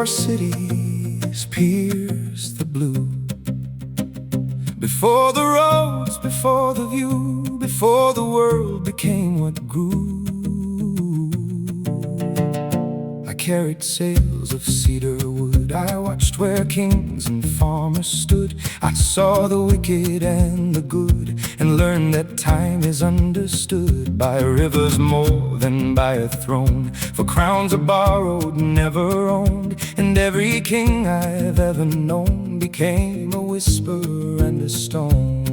Before cities pierced the blue, before the roads, before the view, before the world became what grew, I carried sails of cedar wood. I watched where kings and farmers stood. I saw the wicked and the good, and learned that time is understood by rivers more than by a throne. For crowns are borrowed, never owned, and every king I've ever known became a whisper and a stone.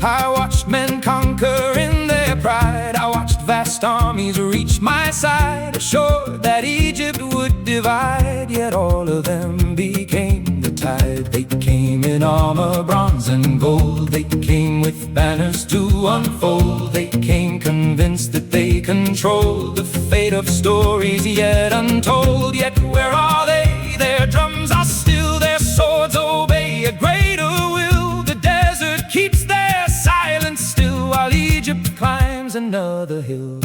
I watched men conquer in their pride. I watched vast armies reach my side, assured that Egypt would divide. Yet all of them became the tide. They came in armor, bronze and gold. They came with banners to unfold. They came convinced that they controlled the fate of stories yet untold. Yet where are they? Their drums are still, their swords obey a greater will. The desert keeps their silence still, while Egypt climbs another hill.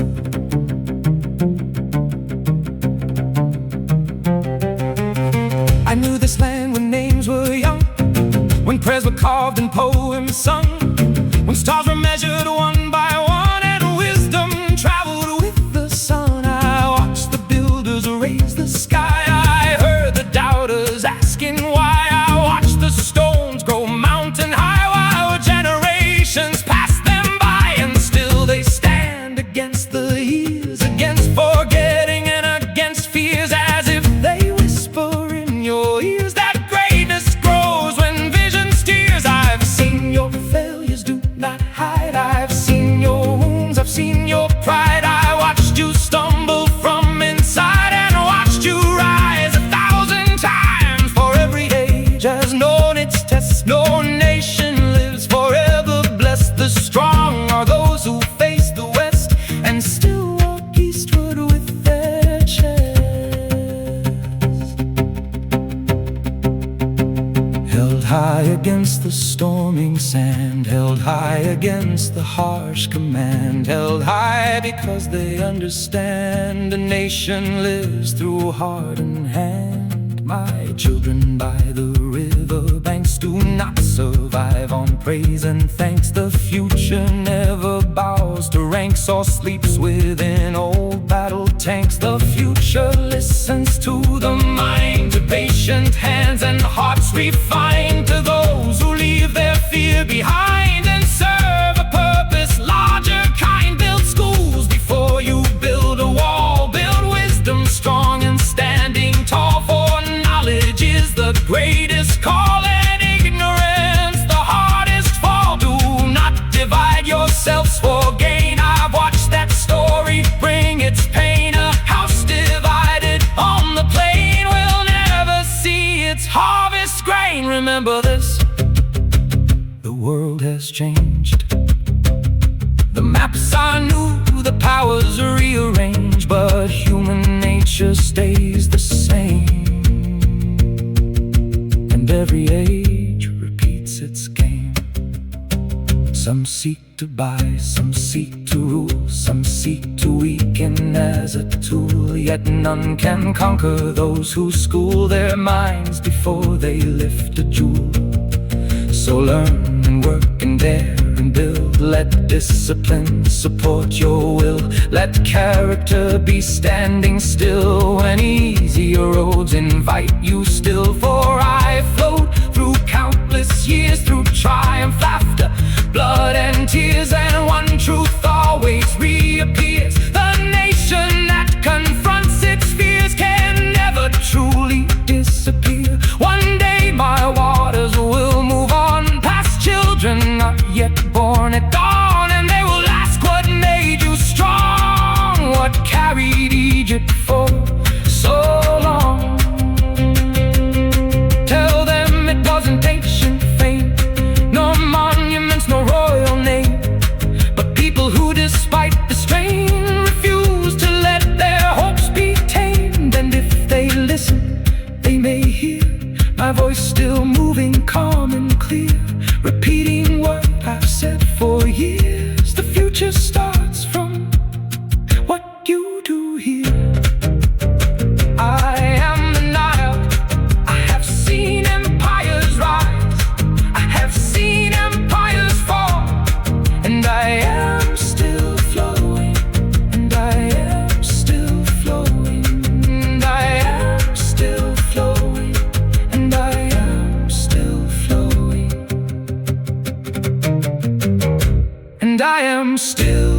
I knew this land when names were young, when prayers were carved and poems sung, when stars were measured one by one and wisdom traveled with the sun. I watched the builders raise the sky. I heard the doubters asking why. I watched the stones grow mountain high, while generations passed them by, and still they stand against the years, against forgetting and against fears, as if they whisper in your ears that greatness grows when vision steers. I've seen your failures, do not hide. I've seen your wounds, I've seen your pride. I watched you stumble from inside and watched you rise 1,000 times. For every age has known its tests, no nation lives forever blessed. The strong are those who face the west and still walk eastward with their chest held high against the storming sand, held high against the harsh command, held high because they understand a nation lives through heart and hand. My children by the river banks do not survive on praise and thanks. The future never bows to ranks or sleeps within old battle tanks. The future listens to the mind, to patient hands and hearts refined, to those who leave their fear behind and serve a purpose larger kind. Build schools before you build a wall. Build wisdom strong and standing tall, for knowledge is the greatest call, and ignorance the hardest fall. Do not divide yourselves for gain. I've watched that story bring its pain. A house divided on the plain will never see its harvest grain. Remember this, the world has changed. The maps are new, the powers are rearranged, but human nature stays the same. And every age repeats its game. Some seek to buy, some seek to rule, some seek to weaken as a tool. Yet none can conquer those who school their minds before they lift a jewel. So learn and work and dare and build. Let discipline support your will. Let character be standing still when easier roads invite you still. For I float through countless years, through triumph, laughter, blood and tears, and one truth always reappears: the nation that confronts its fears can never truly disappear. One day my waters will move on past children not yet born at dawn, and they will ask what made you strong, what carried Egypt for so long. still.